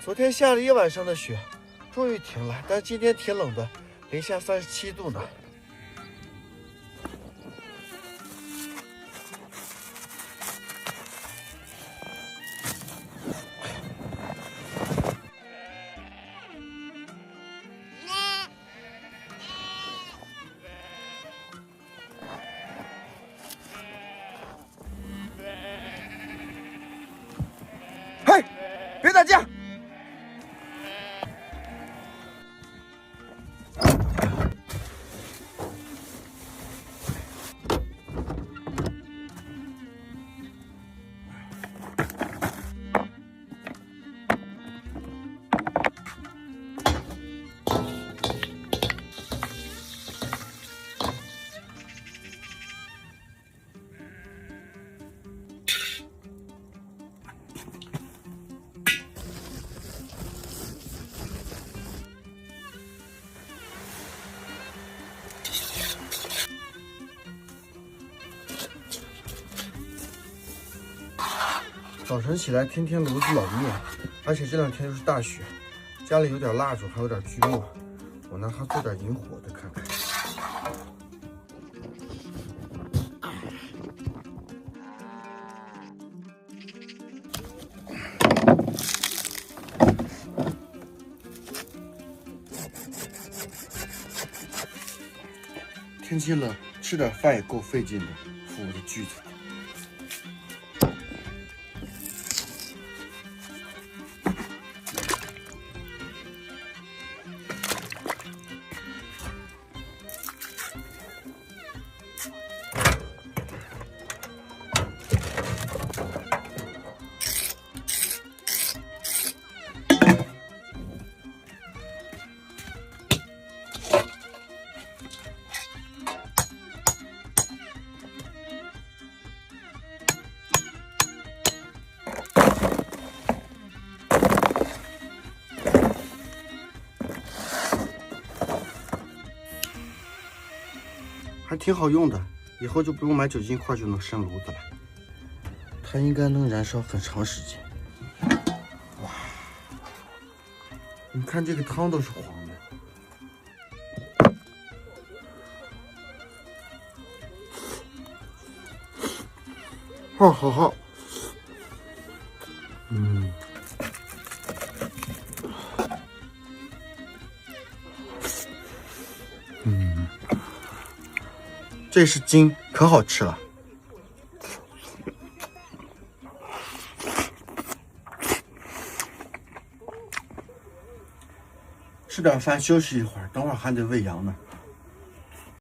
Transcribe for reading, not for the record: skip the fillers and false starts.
昨天下了一晚上的雪，终于停了，但今天挺冷的，零下37度呢。嘿，别打架！早晨起来天天炉子老灭，而且这两天又是大雪，家里有点蜡烛，还有点锯末，我拿它做点引火的看看。天气冷，吃点饭也够费劲的，扶我的锯子。还挺好用的，以后就不用买酒精块就能生炉子了。它应该能燃烧很长时间。哇，你看这个汤都是黄的。哦，好好。这是筋，可好吃了。吃点饭休息一会儿，等会儿还得喂羊呢。